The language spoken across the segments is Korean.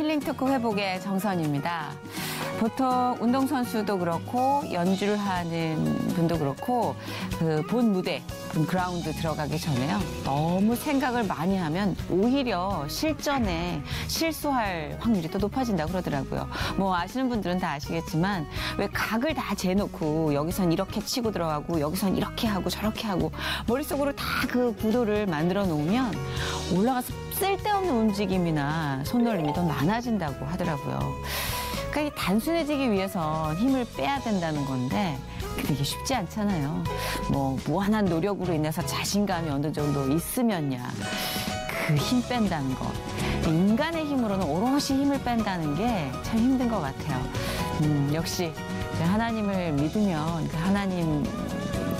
힐링 토크 회복의 정선입니다. 보통 운동선수도 그렇고 연주를 하는 분도 그렇고 그 본 무대, 본 그라운드 들어가기 전에요. 너무 생각을 많이 하면 오히려 실전에 실수할 확률이 또 높아진다고 그러더라고요. 뭐 아시는 분들은 다 아시겠지만 왜 각을 다 재놓고 여기선 이렇게 치고 들어가고 여기선 이렇게 하고 저렇게 하고 머릿속으로 다 그 구도를 만들어 놓으면 올라가서 쓸데없는 움직임이나 손놀림이 더 많아진다고 하더라고요. 그러니까 이 단순해지기 위해선 힘을 빼야 된다는 건데 근데 이게 쉽지 않잖아요. 뭐 무한한 노력으로 인해서 자신감이 어느 정도 있으면야 그 힘 뺀다는 거. 인간의 힘으로는 오롯이 힘을 뺀다는 게 참 힘든 것 같아요. 역시 하나님을 믿으면 그 하나님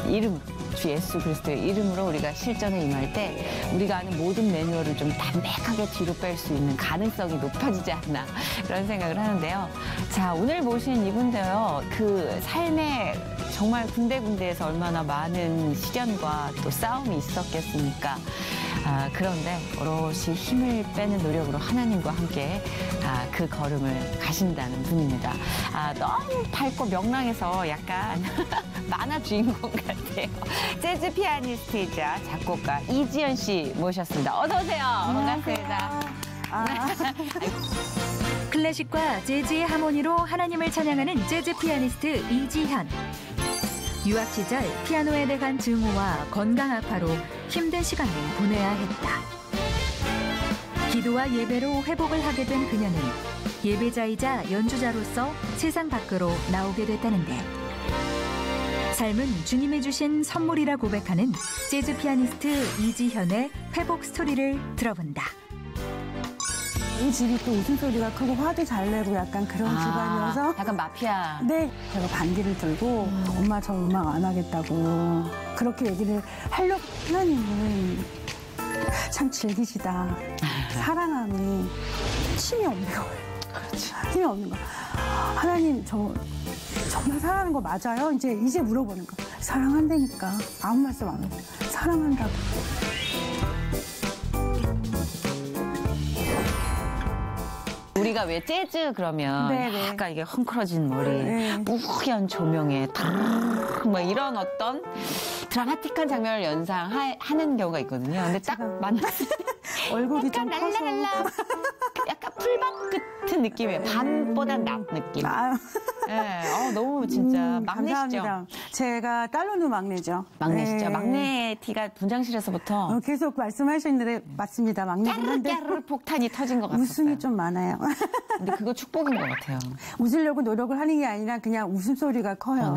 이름 주 예수 그리스도의 이름으로 우리가 실전에 임할 때 우리가 아는 모든 매뉴얼을 좀 담백하게 뒤로 뺄 수 있는 가능성이 높아지지 않나 그런 생각을 하는데요. 자, 오늘 모신 이분도요. 그 삶에 정말 군데군데에서 얼마나 많은 시련과 또 싸움이 있었겠습니까? 그런데 오롯이 힘을 빼는 노력으로 하나님과 함께 그 걸음을 가신다는 분입니다. 너무 밝고 명랑해서 약간 만화 주인공 같아요. 재즈 피아니스트이자 작곡가 이지현 씨 모셨습니다. 어서 오세요. 반갑습니다. 클래식과 재즈의 하모니로 하나님을 찬양하는 재즈 피아니스트 이지현. 유학 시절 피아노에 대한 증오와 건강 악화로 힘든 시간을 보내야 했다. 기도와 예배로 회복을 하게 된 그녀는 예배자이자 연주자로서 세상 밖으로 나오게 됐다는데 삶은 주님이 주신 선물이라 고백하는 재즈 피아니스트 이지현의 회복 스토리를 들어본다. 이 집이 또 웃음소리가 크고 화도 잘 내고 약간 그런 집안이어서 약간 마피아. 네, 제가 반기를 들고 엄마 저 음악 안 하겠다고 그렇게 얘기를 하려고 하나님은 참 즐기시다. 사랑함이 힘이 없는 거예요. 그렇죠. 힘이 없는 거. 하나님 저 정말 사랑하는 거 맞아요? 이제 물어보는 거. 사랑한다니까. 아무 말씀 안 하고 사랑한다고. 우리가 왜 재즈 그러면 네네. 약간 이게 헝클어진 머리, 무흑연 조명에 막 이런 어떤 드라마틱한 장면을 연상하는 경우가 있거든요. 근데 딱 만났을 때 얼굴이 좀 약간 커서 랄랄랄라 약간 풀밭 같은 느낌이에요. 밤보다 낮 느낌. 네, 너무 진짜 막내시죠? 감사합니다. 제가 딸로는 막내죠. 막내시죠? 네. 막내 티가 분장실에서부터 계속 말씀하셨는데 맞습니다. 막내긴 한데 까르르 폭탄이 터진 것 같았어요. 웃음이 좀 많아요. 근데 그거 축복인 것 같아요. 웃으려고 노력을 하는 게 아니라 그냥 웃음소리가 커요.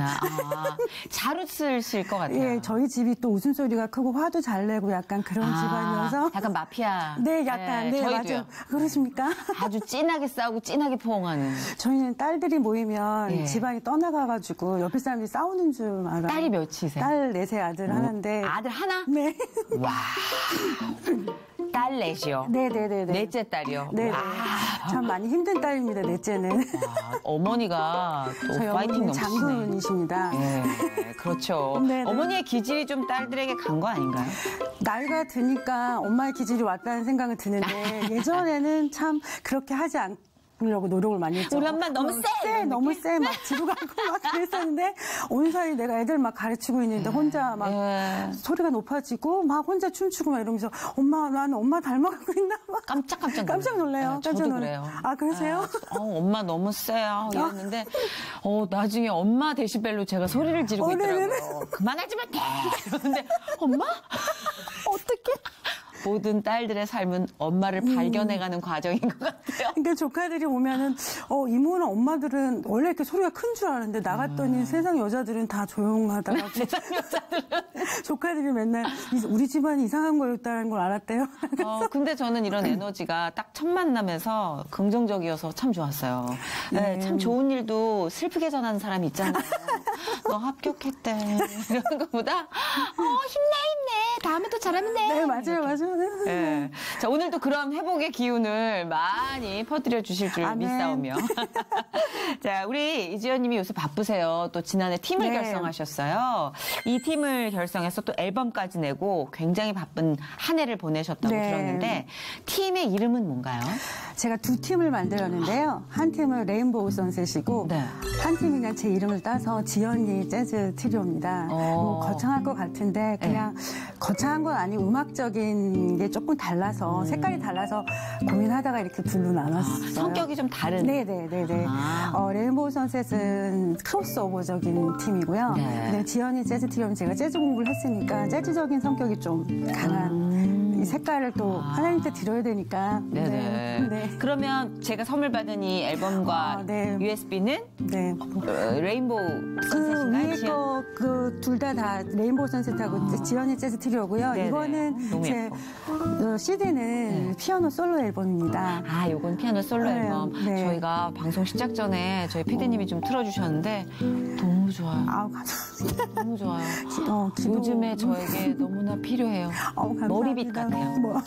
잘 웃으실 것 같아요. 예, 저희 집이 또 웃음소리가 크고 화도 잘 내고 약간 그런 집안이어서. 약간 마피아. 네, 약간. 네, 저희도요. 맞아요. 그러십니까? 아주 진하게 싸우고 진하게 포옹하는. 저희는 딸들이 모이면 예. 집안이 떠나가가지고 옆에 사람들이 싸우는 줄 알아요. 딸이 몇이세요? 딸 넷에 아들 하나인데. 아들 하나? 네. 와. 딸 넷이요? 네네네. 넷째 딸이요? 네. 참 많이 힘든 딸입니다, 넷째는. 와, 어머니가 또 저희 파이팅 어머니는 넘치네. 장군이십니다. 네, 그렇죠. 네네. 어머니의 기질이 좀 딸들에게 간 거 아닌가요? 나이가 드니까 엄마의 기질이 왔다는 생각은 드는데 예전에는 참 그렇게 하지 않으려고 노력을 많이 했죠. 우리 엄마 너무 세! 너무 세! 막 뒤로 가고 막 그랬었는데 어느 사이 내가 애들 막 가르치고 있는데 혼자 막 소리가 높아지고 막 혼자 춤추고 막 이러면서 엄마 나는 엄마 닮아가고 있나 막 깜짝 놀래요. 저도 그래요. 아 그러세요? 엄마 너무 세요 이랬는데 나중에 엄마 데시벨로 제가 소리를 지르고 있더라고요. 그만하지 못해 이러는데 엄마? 어떡해? 모든 딸들의 삶은 엄마를 발견해가는 과정인 것 같아요. 그러니까 조카들이 오면은 이모는 엄마들은 원래 이렇게 소리가 큰 줄 아는데 나갔더니 세상 여자들은 다 조용하더라고. 세상 여자들은 조카들이 맨날 우리 집안이 이상한 거였다는 걸 알았대요. 근데 저는 이런 에너지가 딱 첫 만남에서 긍정적이어서 참 좋았어요. 네, 참 좋은 일도 슬프게 전하는 사람이 있잖아요. 너 합격했대 이런 것보다 힘내 다음에 또 잘하면 돼. 네, 맞아요, 맞아요. 네. 자, 오늘도 그런 회복의 기운을 많이 퍼뜨려 주실 줄 아멘. 믿사오며. 자, 우리 이지연 님이 요새 바쁘세요. 또 지난해 팀을 네. 결성하셨어요. 이 팀을 결성해서 또 앨범까지 내고 굉장히 바쁜 한 해를 보내셨다고 네. 들었는데 팀의 이름은 뭔가요? 제가 두 팀을 만들었는데요. 한 팀은 레인보우 선셋이고 네. 한 팀은 그냥 제 이름을 따서 지연이 재즈 트리오입니다. 뭐 거창할 것 같은데 그냥 거창한 건 아니고 음악적인 게 조금 달라서 색깔이 달라서 고민하다가 이렇게 둘로 나눴어요. 성격이 좀 다른. 네네네네. 아. 레인보우 선셋은 크로스오버적인 팀이고요. 네. 네, 지연이 재즈 트리오는 제가 재즈 공부를 했으니까 재즈적인 성격이 좀 강한 이 색깔을 또 하나님께 드려야 되니까. 네네. 네. 그러면 제가 선물 받은 이 앨범과 네. USB는 네. 레인보우 그 선셋인가요? 위에 거 그 둘 다 레인보우 선셋하고 지연이 재즈 트리오고요. 네네. 이거는 너무 제 CD는 피아노 솔로 앨범입니다. 아, 요건 피아노 솔로 네, 앨범. 네. 저희가 방송 시작 전에 저희 PD님이 좀 틀어주셨는데 너무 좋아요. 아우 감사합니다. 너무 좋아요. 기도- 요즘에 저에게 너무나 필요해요. 감사합니다. 머리빗 같아요. 뭐.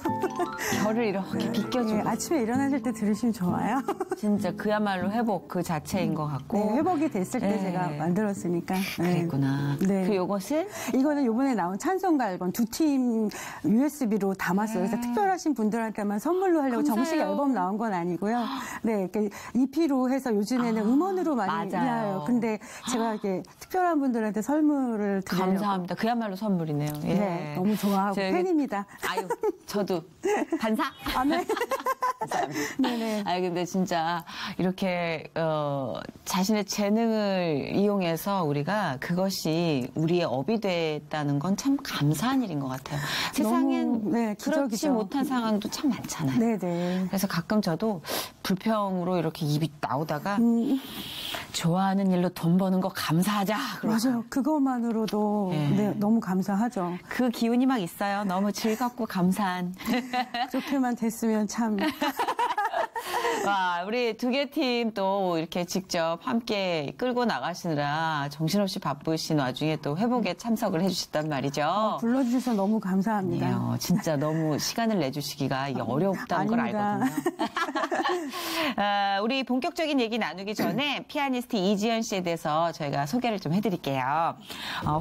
결을 이렇게 비껴주고. 네, 아침에 일어나실 때 들으시면 좋아요. 진짜 그야말로 회복 그 자체인 것 같고. 네, 회복이 됐을 때 네. 제가 만들었으니까. 네. 그랬구나. 네. 그 요것은 이거는 이번에 나온 찬송가 앨범 두 팀 USB로 담았어요. 그래서 특별하신 분들한테만 선물로 하려고 감사해요. 정식 앨범 나온 건 아니고요. 네, 이렇게 EP로 해서 요즘에는 음원으로 많이 맞아요. 나요. 근데 제가 이렇게 특별한 분들한테 선물을 드리려고. 감사합니다. 그야말로 선물이네요. 예. 네, 너무 좋아하고 저기- 팬입니다. 아유, 저도 반사. 아, 네. 네네. 아니 근데 진짜 이렇게 자신의 재능을 이용해서 우리가 그것이 우리의 업이 됐다는 건 참 감사한 일인 것 같아요. 세상엔 네, 그렇지 기적이죠. 못한 상황도 참 많잖아요. 네네. 그래서 가끔 저도 불평으로 이렇게 입이 나오다가 음, 좋아하는 일로 돈 버는 거 감사하자. 그러고 맞아요. 그것만으로도 네. 네, 너무 감사하죠. 그 기운이 막 있어요. 너무 즐겁고 감사한. 그렇게만 됐으면 참. 와, 우리 두 개 팀 또 이렇게 직접 함께 끌고 나가시느라 정신없이 바쁘신 와중에 또 회복에 참석을 해주셨단 말이죠. 불러주셔서 너무 감사합니다. 아니에요. 진짜 너무 시간을 내주시기가 이게 어렵다는 걸 아닙니다. 알거든요. 우리 본격적인 얘기 나누기 전에 피아니스트 이지연 씨에 대해서 저희가 소개를 좀 해드릴게요.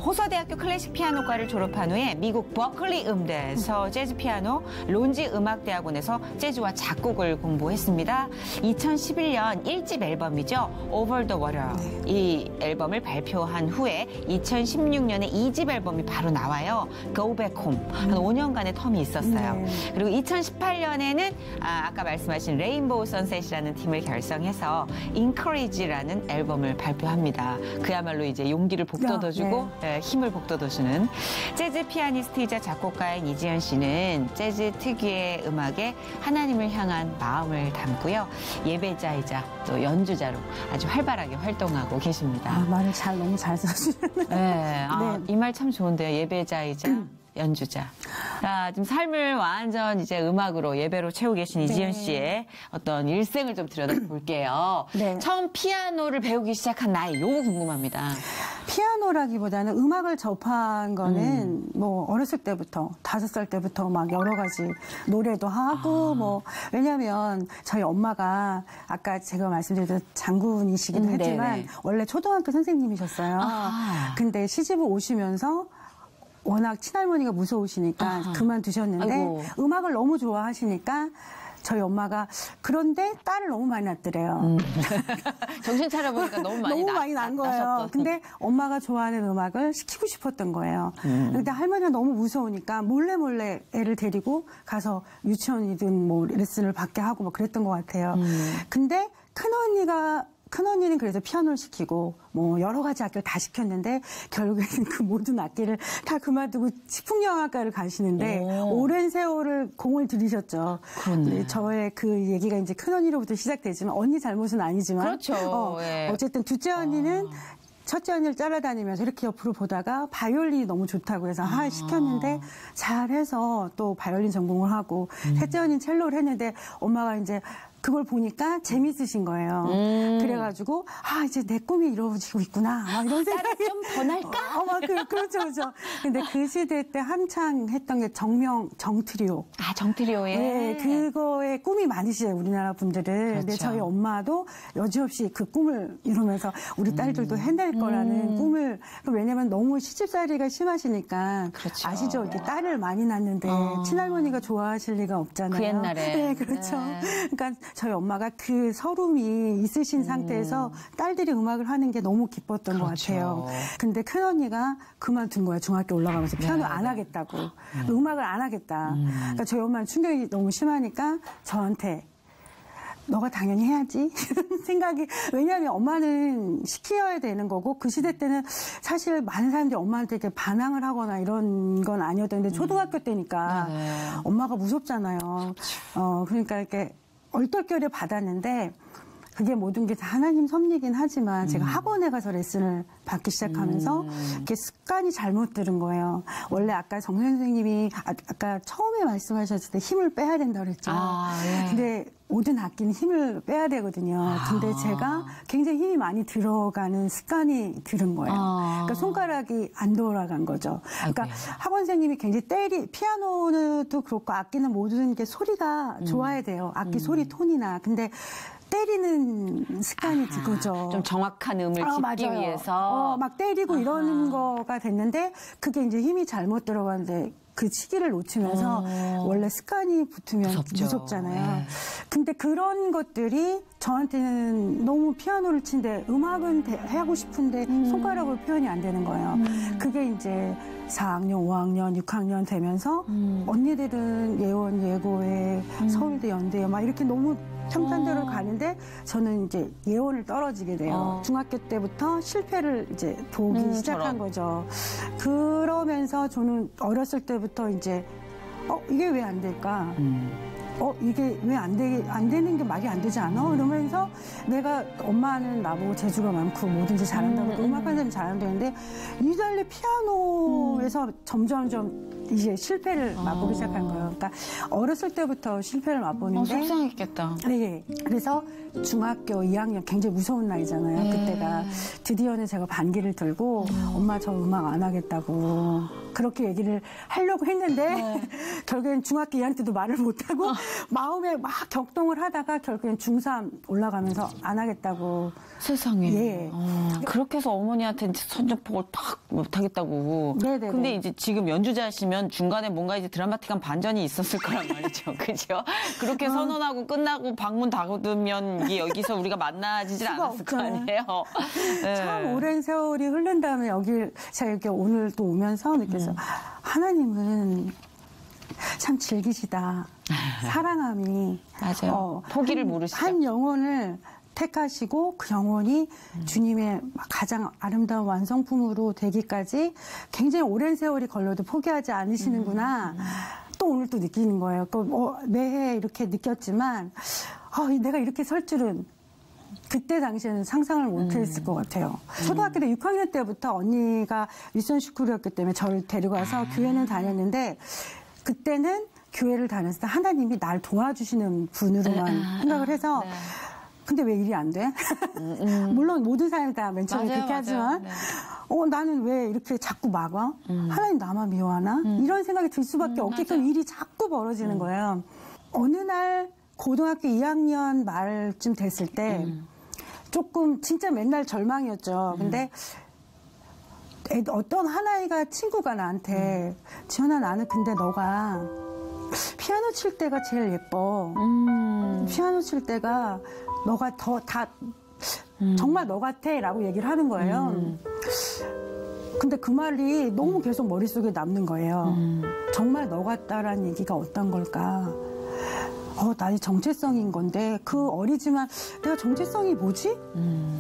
호서대학교 클래식 피아노과를 졸업한 후에 미국 버클리 음대에서 재즈 피아노, 론지 음악대학원에서 재즈와 작곡을 공부했습니다. 2011년 1집 앨범이죠. Over the Water. 이 앨범을 발표한 후에 2016년에 2집 앨범이 바로 나와요. Go Back Home. 한 5년간의 텀이 있었어요. 네. 그리고 2018년에는 아까 말씀하신 레인보우 선셋이라는 팀을 결성해서 Encourage라는 앨범을 발표합니다. 그야말로 이제 용기를 북돋워주고 힘을 북돋워주는 재즈 피아니스트이자 작곡가인 이지연 씨는 재즈 특유의 음악에 하나님을 향한 마음을 담고요. 예배자이자 또 연주자로 아주 활발하게 활동하고 계십니다. 말을 너무 잘 써주시네. 네, 네. 이 말 참 좋은데요. 예배자이자 연주자. 자, 지금 삶을 완전 이제 음악으로 예배로 채우고 계신 이지연 씨의 어떤 일생을 좀 들여다볼게요. 네. 처음 피아노를 배우기 시작한 나이, 요거 궁금합니다. 피아노라기보다는 음악을 접한 거는 뭐 어렸을 때부터 5살 때부터 막 여러 가지 노래도 하고 뭐 왜냐하면 저희 엄마가 아까 제가 말씀드렸던 장군이시기도 했지만 네네. 원래 초등학교 선생님이셨어요. 아. 근데 시집을 오시면서 워낙 친할머니가 무서우시니까 아하. 그만두셨는데 아이고. 음악을 너무 좋아하시니까 저희 엄마가 그런데 딸을 너무 많이 낳더래요. 정신 차려보니까 너무 많이 난 거예요. 나셨던. 근데 엄마가 좋아하는 음악을 시키고 싶었던 거예요. 근데 할머니가 너무 무서우니까 몰래 애를 데리고 가서 유치원이든 뭐 레슨을 받게 하고 뭐 그랬던 것 같아요. 근데 큰언니는 그래서 피아노를 시키고 뭐 여러 가지 악기를 다 시켰는데 결국에는 그 모든 악기를 다 그만두고 식품영화과를 가시는데 오랜 세월을 공을 들이셨죠. 그렇네. 저의 그 얘기가 이제 큰언니로부터 시작되지만 언니 잘못은 아니지만 그렇죠. 예. 어쨌든 둘째 언니는 첫째 언니를 따라다니면서 이렇게 옆으로 보다가 바이올린이 너무 좋다고 해서 시켰는데 잘해서 또 바이올린 전공을 하고 셋째 언니는 첼로를 했는데 엄마가 이제 그걸 보니까 재밌으신 거예요. 그래가지고 이제 내 꿈이 이루어지고 있구나. 막 이런 생각이 좀 더 날까? 그렇죠, 그렇죠. 근데 그 시대 때 한창 했던 게 정트리오. 정트리오에. 네, 그거에 꿈이 많으시죠, 우리나라 분들은. 근데 그렇죠. 저희 엄마도 여지없이 그 꿈을 이루면서 우리 딸들도 해낼 거라는 꿈을. 왜냐면 너무 시집살이가 심하시니까. 그렇죠. 아시죠? 이렇게 딸을 많이 낳는데 친할머니가 좋아하실 리가 없잖아요. 그 옛날에. 네, 그렇죠. 네. 그러니까 저희 엄마가 그 서름이 있으신 상태에서 딸들이 음악을 하는 게 너무 기뻤던 것 그렇죠. 같아요. 근데 큰언니가 그만둔 거예요. 중학교 올라가면서 피아노 안 하겠다고. 음악을 안 하겠다. 그러니까 저희 엄마는 충격이 너무 심하니까 저한테 너가 당연히 해야지 이런 생각이. 왜냐하면 엄마는 시켜야 되는 거고 그 시대 때는 사실 많은 사람들이 엄마한테 이렇게 반항을 하거나 이런 건 아니었는데 초등학교 때니까 엄마가 무섭잖아요. 그러니까 이렇게 얼떨결에 받았는데 그게 모든 게 다 하나님 섭리긴 하지만 제가 학원에 가서 레슨을 받기 시작하면서 이렇게 습관이 잘못 들은 거예요. 원래 아까 정 선생님이 아까 처음에 말씀하셨을 때 힘을 빼야 된다고 그랬죠. 예. 근데 모든 악기는 힘을 빼야 되거든요. 근데 제가 굉장히 힘이 많이 들어가는 습관이 들은 거예요. 그러니까 손가락이 안 돌아간 거죠. 그러니까 학원 선생님이 굉장히 피아노도 그렇고 악기는 모든 게 소리가 좋아야 돼요. 악기 소리 톤이나. 근데 때리는 습관이 들거죠. 좀 정확한 음을 짚기 맞아요. 위해서. 막 때리고 이러는 거가 됐는데 그게 이제 힘이 잘못 들어가는데 그 시기를 놓치면서 원래 습관이 붙으면 무섭잖아요. 네. 근데 그런 것들이 저한테는 너무 피아노를 치는데 음악은 하고 싶은데 손가락으로 표현이 안 되는 거예요. 그게 이제 4학년, 5학년, 6학년 되면서 언니들은 예원, 예고에 서울대, 연대 막 이렇게 너무 평탄대로 가는데 저는 이제 예원을 떨어지게 돼요. 중학교 때부터 실패를 이제 보기 시작한 거죠. 그러면서 저는 어렸을 때부터 이제 이게 왜 안 될까? 이게 왜 안 되는 게 말이 안 되지 않아? 이러면서 내가 엄마는 나보고 재주가 많고 뭐든지 잘한다고 음악하는 사람이 잘한다는데 이달리 피아노에서 점점점 이제 실패를 맛보기 시작한 거예요. 그러니까 어렸을 때부터 실패를 맛보는데 속상했겠다. 네. 그래서 중학교 2학년 굉장히 무서운 나이잖아요. 그때가 드디어는 제가 반기를 들고 엄마 저 음악 안 하겠다고 그렇게 얘기를 하려고 했는데 결국엔 중학교 2학년 때도 말을 못하고 마음에 막 격동을 하다가 결국엔 중3 올라가면서 안 하겠다고. 세상에. 예. 그렇게 해서 어머니한테 선전포고를 탁 못하겠다고. 네네네. 근데 이제 지금 연주자시면 중간에 뭔가 이제 드라마틱한 반전이 있었을 거란 말이죠. 그죠? 그렇게 선언하고 끝나고 방문 닫으면 이게 여기서 우리가 만나지질 수가 않았을 거 없잖아요. 아니에요. 네. 참 오랜 세월이 흐른 다음에 제가 이렇게 오늘 또 오면서 느껴서 하나님은 참 즐기시다. 사랑함이. 맞아요. 포기를 모르시죠. 한 영혼을 택하시고 그 영혼이 주님의 가장 아름다운 완성품으로 되기까지 굉장히 오랜 세월이 걸려도 포기하지 않으시는구나. 또 오늘 또 느끼는 거예요. 매해 이렇게 느꼈지만 내가 이렇게 설 줄은 그때 당시에는 상상을 못했을 것 같아요. 초등학교 때 6학년 때부터 언니가 윌슨 슈쿨이었기 때문에 저를 데리고 와서 교회는 다녔는데 그때는 교회를 다녔을 때 하나님이 날 도와주시는 분으로만 생각을 해서 근데 왜 일이 안 돼? 물론 모든 사람이 다 맨 처음에 그렇게 하지만 나는 왜 이렇게 자꾸 막아? 하나님 나만 미워하나? 이런 생각이 들 수밖에 없게끔 일이 자꾸 벌어지는 거예요. 어느 날 고등학교 2학년 말쯤 됐을 때 조금 진짜 맨날 절망이었죠. 근데 어떤 하나이가 친구가 나한테 지연아 나는 근데 너가 피아노 칠 때가 제일 예뻐. 피아노 칠 때가 너가 정말 너 같아 라고 얘기를 하는 거예요. 근데 그 말이 너무 계속 머릿속에 남는 거예요. 정말 너 같다라는 얘기가 어떤 걸까? 나의 정체성인 건데 그 어리지만 내가 정체성이 뭐지?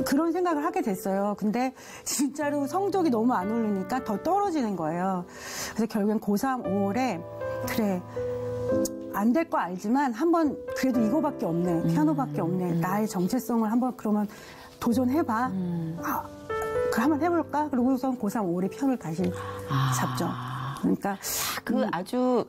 그런 생각을 하게 됐어요. 근데 진짜로 성적이 너무 안 오르니까 더 떨어지는 거예요. 그래서 결국엔 고3 5월에 그래 안 될 거 알지만 한번 그래도 이거밖에 없네. 피아노밖에 없네. 나의 정체성을 한번 그러면 도전해봐. 그래 한번 해볼까? 그러고선 고3 5월에 피아노를 다시 잡죠. 그러니까 그 아주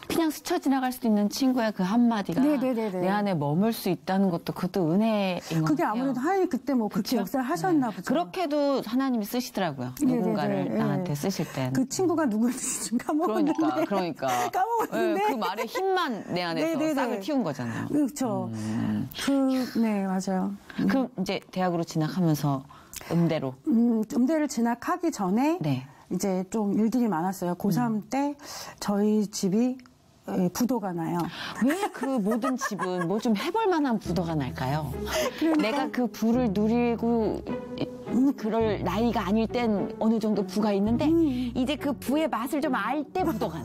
그냥 스쳐 지나갈 수 있는 친구의 그 한마디가 네네네네. 내 안에 머물 수 있다는 것도 그것도 은혜인 것 그게 같아요. 아무래도 하나님 그때 뭐 그렇게 그쵸? 역사를 하셨나 보죠. 그렇게도 하나님이 쓰시더라고요. 네네네. 누군가를 네. 나한테 쓰실 땐. 그 친구가 누구인지 좀 까먹었는데. 그러니까. 까먹었는데. 그 말의 힘만 내 안에서 네네네. 싹을 틔운 거잖아요. 그렇죠. 네, 맞아요. 그럼 이제 대학으로 진학하면서 음대로. 음대를 진학하기 전에 네. 이제 좀 일들이 많았어요. 고3 때 저희 집이 부도가 나요. 왜 그 모든 집은 뭐 좀 해볼 만한 부도가 날까요? 내가 그 부를 누리고 그럴 나이가 아닐 땐 어느 정도 부가 있는데 이제 그 부의 맛을 좀 알 때 부도가 나.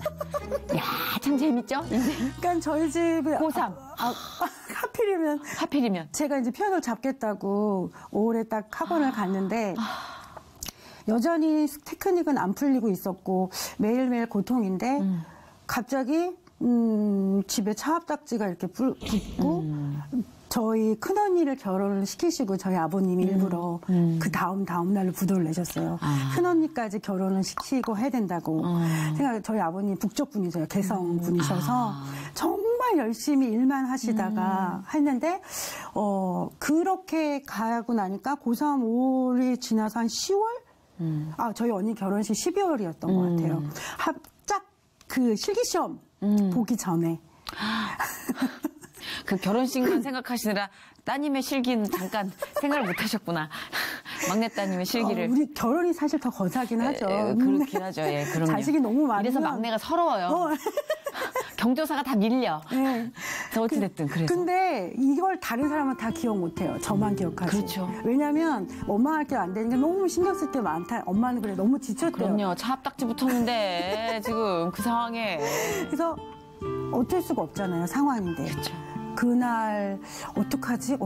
야, 참 재밌죠? 인생. 그러니까 저희 집이 고3. 하필이면 제가 이제 피아노를 잡겠다고 5월에 딱 학원을 갔는데 여전히 테크닉은 안 풀리고 있었고 매일매일 고통인데 갑자기 집에 차압딱지가 이렇게 붙고 저희 큰언니를 결혼을 시키시고 저희 아버님이 일부러 그 다음 날로 부도를 내셨어요. 큰언니까지 결혼을 시키고 해야 된다고. 저희 아버님 북쪽 분이세요. 개성 분이셔서 정말 열심히 일만 하시다가 했는데 그렇게 가고 나니까 고3 5월이 지나서 한 10월? 저희 언니 결혼식 12월이었던 것 같아요. 짝 그 실기시험 보기 전에. 그 결혼식만 생각하시느라 따님의 실기는 잠깐 생각을 못 하셨구나. 막내 따님의 실기를. 우리 결혼이 사실 더 거사긴 하죠. 그렇긴 하죠. 예, 그럼요. 자식이 너무 많으면. 이래서 막내가 서러워요. 경조사가 다 밀려. 네. 그래서 어찌됐든 그래서. 근데 이걸 다른 사람은 다 기억 못해요. 저만 기억하지. 그렇죠. 왜냐면 엄마 할 게 안 되는 게 너무 신경 쓸 게 많다. 엄마는 그래 너무 지쳤대요. 그럼요. 차압딱지 붙었는데 지금 그 상황에. 그래서 어쩔 수가 없잖아요. 상황인데. 그렇죠. 그날 어떡하지?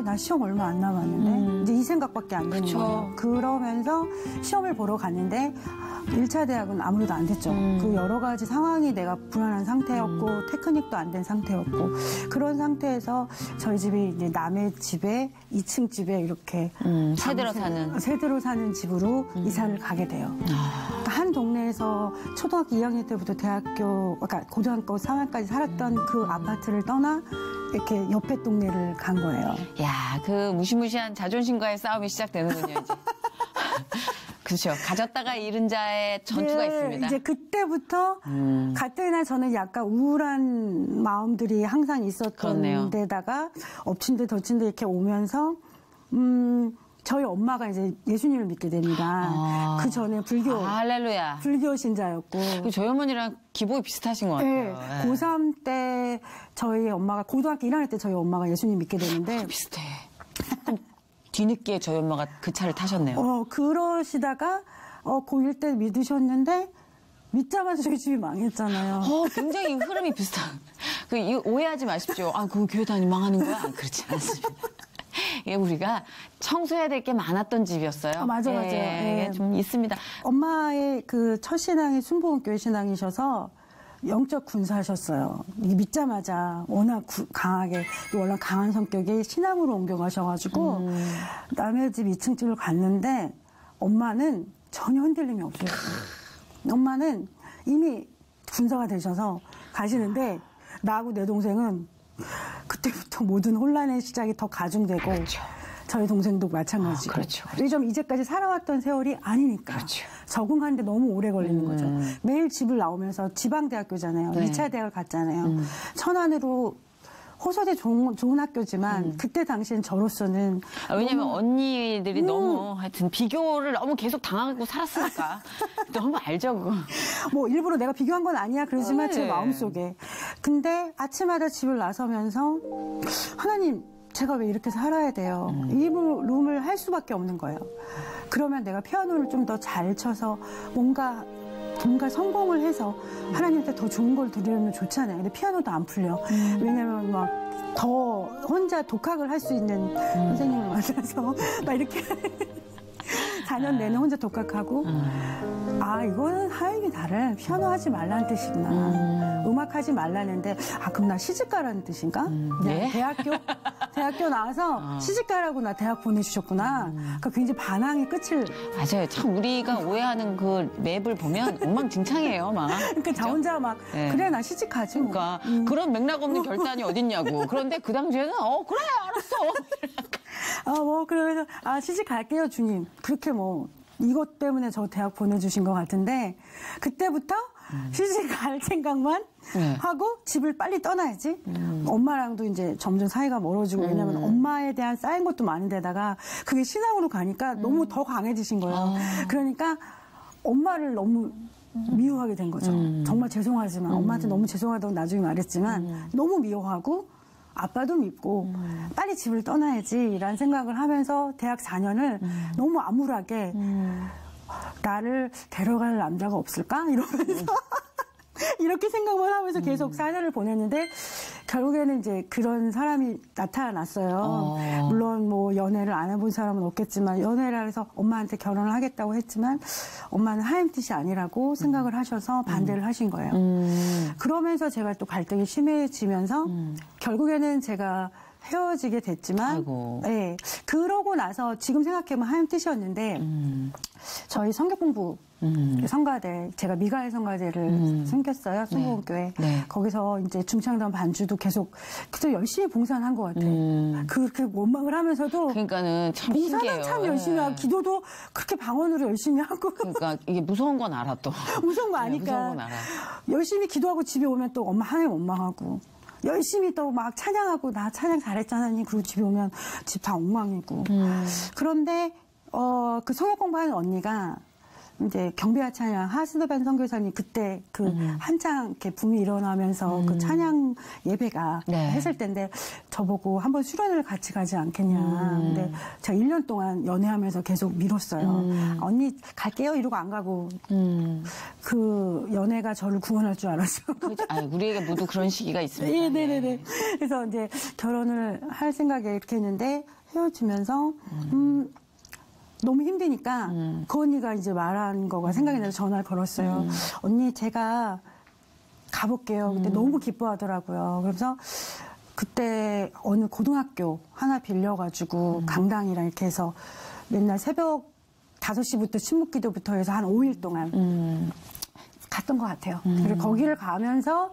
나 시험 얼마 안 남았는데 이제 이 생각밖에 안 드는 그쵸. 거예요. 그러면서 시험을 보러 갔는데 1차 대학은 아무래도 안 됐죠. 그 여러 가지 상황이 내가 불안한 상태였고 테크닉도 안 된 상태였고 그런 상태에서 저희 집이 이제 남의 집에 2층 집에 이렇게 세대로 사는 집으로 이사를 가게 돼요. 그러니까 한 동네에서 초등학교 2학년 때부터 그러니까 고등학교 3학년까지 살았던 그 아파트를 떠나 이렇게 옆에 동네를 간 거예요. 야, 그 무시무시한 자존심과의 싸움이 시작되는군요, 이제. 그렇죠. 가졌다가 잃은 자의 전투가 있습니다. 이제 그때부터 가뜩이나 저는 약간 우울한 마음들이 항상 있었던 그렇네요. 데다가 엎친 데 덮친 데 이렇게 오면서 저희 엄마가 이제 예수님을 믿게 됩니다. 그 전에 할렐루야. 불교 신자였고. 저희 어머니랑 기복이 비슷하신 것 같아요. 네, 고3 때 저희 엄마가 고등학교 1학년 때 저희 엄마가 예수님 믿게 되는데 비슷해. 뒤늦게 저희 엄마가 그 차를 타셨네요. 그러시다가 고1 때 믿으셨는데 믿자마자 저희 집이 망했잖아요. 굉장히 흐름이 비슷한. 이거 오해하지 마십시오. 그 교회 다니 망하는 거야? 그렇지 않습니다. 이게 우리가 청소해야 될 게 많았던 집이었어요. 맞아요. 이게 좀 있습니다. 엄마의 그 첫 신앙이 순복음교회 신앙이셔서 영적 군사하셨어요. 믿자마자 워낙 강하게 워낙 강한 성격이 신앙으로 옮겨가셔가지고 남의 집 2층 집을 갔는데 엄마는 전혀 흔들림이 없었어요. 엄마는 이미 군사가 되셔서 가시는데 나하고 내 동생은 그때부터 모든 혼란의 시작이 더 가중되고 그렇죠. 저희 동생도 마찬가지고. 그렇죠. 좀 이제까지 살아왔던 세월이 아니니까. 그렇죠. 적응하는데 너무 오래 걸리는 거죠. 매일 집을 나오면서 지방대학교잖아요. 네. 2차 대학을 갔잖아요. 천안으로 호서대 좋은 학교지만 그때 당시엔 저로서는 왜냐면 언니들이 너무 하여튼 비교를 너무 계속 당하고 살았으니까 너무 알죠 그거. 뭐 일부러 내가 비교한 건 아니야 그러지만 네. 제 마음속에. 근데 아침마다 집을 나서면서 하나님 제가 왜 이렇게 살아야 돼요. 이 룸을 할 수밖에 없는 거예요. 그러면 내가 피아노를 좀 더 잘 쳐서 뭔가 성공을 해서 하나님한테 더 좋은 걸 드리면 좋잖아요. 근데 피아노도 안 풀려. 왜냐면 막 더 혼자 독학을 할 수 있는 선생님을 만나서 막 이렇게 4년 내내 혼자 독학하고 이거는 하나님이 나를 피아노 하지 말라는 뜻이구나. 음악 하지 말라는데 그럼 나 시집가라는 뜻인가? 네? 대학교 대학교 나와서 시집가라고 나 대학 보내주셨구나. 그러니까 굉장히 반항의 끝을. 맞아요. 참 우리가 오해하는 그 맵을 보면 엉망진창이에요, 막. 그러니까 저 혼자 막 네. 그래 나 시집가지. 뭐. 그러니까 그런 맥락 없는 결단이 어딨냐고. 그런데 그 당시에는 그래 알았어. 뭐 그러면서 시집 갈게요 주님. 그렇게 뭐 이것 때문에 저 대학 보내주신 것 같은데 그때부터 시집 갈 생각만 네. 하고 집을 빨리 떠나야지. 엄마랑도 이제 점점 사이가 멀어지고 왜냐면 엄마에 대한 쌓인 것도 많은데다가 그게 신앙으로 가니까 너무 더 강해지신 거예요. 그러니까 엄마를 너무 미워하게 된 거죠. 정말 죄송하지만 엄마한테 너무 죄송하다고 나중에 말했지만 너무 미워하고 아빠도 밉고 빨리 집을 떠나야지라는 생각을 하면서 대학 4년을 너무 암울하게 나를 데려갈 남자가 없을까? 이러면서 이렇게 생각만 하면서 계속 4년을 보냈는데 결국에는 이제 그런 사람이 나타났어요. 물론 뭐 연애를 안 해본 사람은 없겠지만 연애를 해서 엄마한테 결혼을 하겠다고 했지만 엄마는 하임 뜻이 아니라고 생각을 하셔서 반대를 하신 거예요. 그러면서 제가 또 갈등이 심해지면서 결국에는 제가 헤어지게 됐지만 아이고. 네, 그러고 나서 지금 생각해보면 하임 뜻이었는데 저희 성격 공부 성가대 제가 미가엘 성가대를 섬겼어요. 순복음교회. 네. 거기서 이제 중창단 반주도 계속 그래서 열심히 봉사는 한 것 같아요. 그렇게 원망을 하면서도 그러니까는 참 봉사는 신기해요. 참 열심히 하고 기도도 그렇게 방언으로 열심히 하고 그러니까 이게 무서운 건 알아 또. 무서운 거 아니까 무서운 건 알아. 열심히 기도하고 집에 오면 또 엄마 하나님 원망하고 열심히 또 막 찬양하고 나 찬양 잘했잖아 니 그리고 집에 오면 집 다 엉망이고 그런데 그 성역 공부하는 언니가 이제 경배와 찬양 하스더반 선교사님 그때 그 한창 이렇게 붐이 일어나면서 그 찬양 예배가 네. 했을 때인데 저보고 한번 수련회를 같이 가지 않겠냐. 근데 제가 1년 동안 연애하면서 계속 미뤘어요. 언니 갈게요 이러고 안 가고 그 연애가 저를 구원할 줄 알았어요. 우리에게 모두 그런 시기가 있습니다. 예, 네네네. 그래서 이제 결혼을 할 생각에 이렇게 했는데 헤어지면서 너무 힘드니까 그 언니가 이제 말한 거가 생각이 나서 전화를 걸었어요. 언니 제가 가볼게요. 그때 너무 기뻐하더라고요. 그래서 그때 어느 고등학교 하나 빌려가지고 강당이랑 이렇게 해서 맨날 새벽 5시부터 침묵기도부터 해서 한 5일 동안 갔던 것 같아요. 그리고 거기를 가면서부터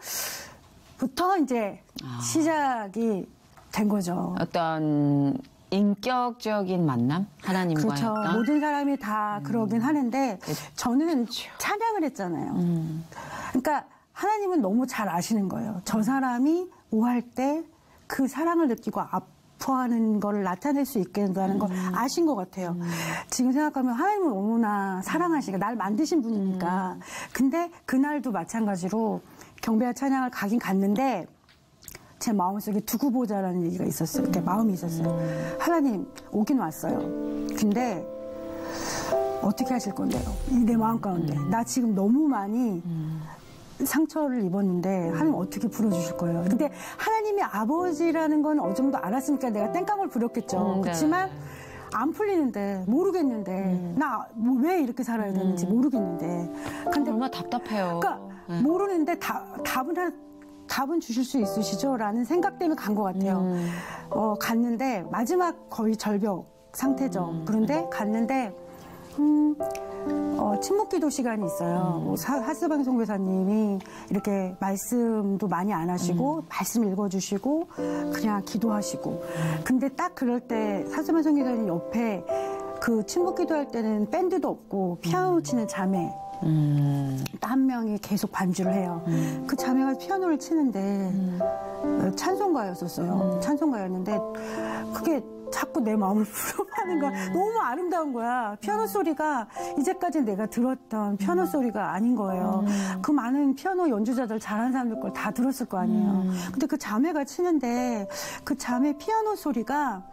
이제 시작이 된 거죠. 어떤 인격적인 만남? 하나님과의 그렇죠. 어떤? 모든 사람이 다 그러긴 하는데 저는 찬양을 했잖아요. 그러니까 하나님은 너무 잘 아시는 거예요. 저 사람이 오할 때 그 사랑을 느끼고 아파하는 걸 나타낼 수 있게 된다는 걸 아신 것 같아요. 지금 생각하면 하나님은 너무나 사랑하시니까 날 만드신 분이니까. 근데 그날도 마찬가지로 경배와 찬양을 가긴 갔는데 제 마음속에 두고 보자라는 얘기가 있었어요. 이렇게 마음이 있었어요. 하나님 오긴 왔어요. 근데 어떻게 하실 건데요? 이 내 마음 가운데 나 지금 너무 많이 상처를 입었는데 하나님 어떻게 풀어주실 거예요? 근데 하나님이 아버지라는 건 어느 정도 알았으니까 내가 땡깡을 부렸겠죠. 네. 그렇지만 안 풀리는데 모르겠는데 나 왜 이렇게 살아야 되는지 모르겠는데 근데 얼마나 답답해요. 그러니까 모르는데 답은 주실 수 있으시죠? 라는 생각 때문에 간 것 같아요. 갔는데 마지막 거의 절벽 상태죠. 그런데 갔는데 침묵기도 시간이 있어요. 뭐 하스방 선교사님이 이렇게 말씀도 많이 안 하시고 말씀 읽어주시고 그냥 기도하시고 근데 딱 그럴 때 하스방 선교사님 옆에 그 침묵기도 할 때는 밴드도 없고 피아노 치는 자매 한 명이 계속 반주를 해요. 그 자매가 피아노를 치는데 찬송가였었어요. 찬송가였는데 그게 자꾸 내 마음을 불어하는 거야. 너무 아름다운 거야. 피아노 소리가 이제까지 내가 들었던 피아노 소리가 아닌 거예요. 그 많은 피아노 연주자들 잘하는 사람들 걸 다 들었을 거 아니에요. 근데 그 자매가 치는데 그 자매 피아노 소리가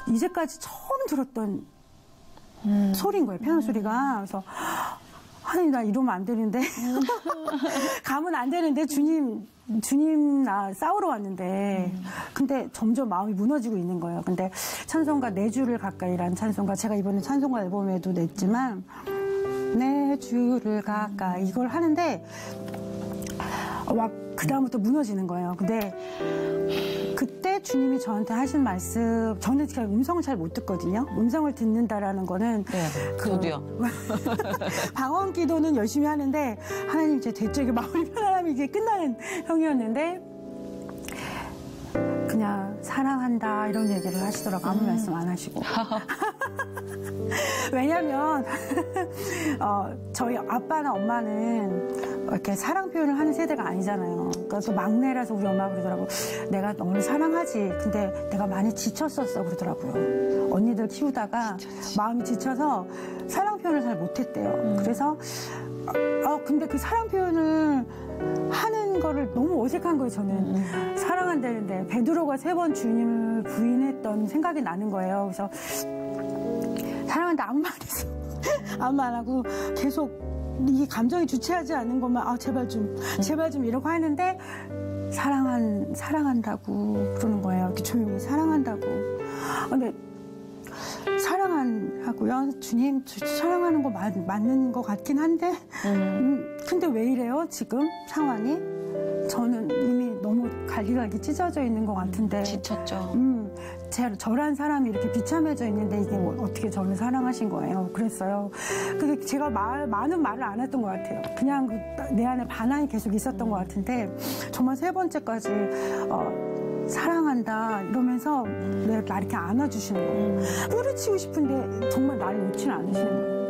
이제까지 처음 들었던 소리인 거예요. 피아노 소리가. 그래서 하나님 나 이러면 안 되는데 가면 안 되는데 주님 나 싸우러 왔는데 근데 점점 마음이 무너지고 있는 거예요. 근데 찬송가 4주를 가까이란 찬송가 제가 이번에 찬송가 앨범에도 냈지만 4주를 가까이 이걸 하는데 막 그다음부터 무너지는 거예요. 근데 그때 주님이 저한테 하신 말씀, 저는 제가 음성을 잘 못 듣거든요. 음성을 듣는다라는 거는 네, 저도요. 방언 기도는 열심히 하는데 하나님 제 되쪽에 마음이 편안함이 이게 끝나는 형이었는데 그냥 사랑한다 이런 얘기를 하시더라고요. 아무 말씀 안 하시고. 왜냐면 저희 아빠나 엄마는 이렇게 사랑 표현을 하는 세대가 아니잖아요. 그래서 막내라서 우리 엄마가 그러더라고. 내가 너를 사랑하지. 근데 내가 많이 지쳤었어 그러더라고요. 언니들 키우다가 마음이 지쳐서 사랑 표현을 잘 못했대요. 그래서 근데 그 사랑 표현을 하는 거를 너무 어색한 거예요, 저는. 사랑한다는데 베드로가 3번 주님을 부인했던 생각이 나는 거예요. 그래서 사랑한다 아무 말 안 했어. 아무 말 안 하고 계속 이 감정이 주체하지 않는 것만 제발 좀 이러고 하는데 사랑한다고 그러는 거예요. 이렇게 조용히 사랑한다고. 근데 사랑하고요. 주님 사랑하는 거 맞는 것 같긴 한데 근데 왜 이래요 지금 상황이? 저는 이미 너무 갈기갈기 찢어져 있는 것 같은데 지쳤죠. 저란 사람이 이렇게 비참해져 있는데 이게 어떻게 저를 사랑하신 거예요? 그랬어요. 근데 제가 많은 말을 안 했던 것 같아요. 그냥 내 안에 반항이 계속 있었던 것 같은데 정말 3번째까지 사랑한다 이러면서 나 이렇게 안아주시는 거예요. 뿌리치고 싶은데 정말 나를 놓지는 않으시는 거예요.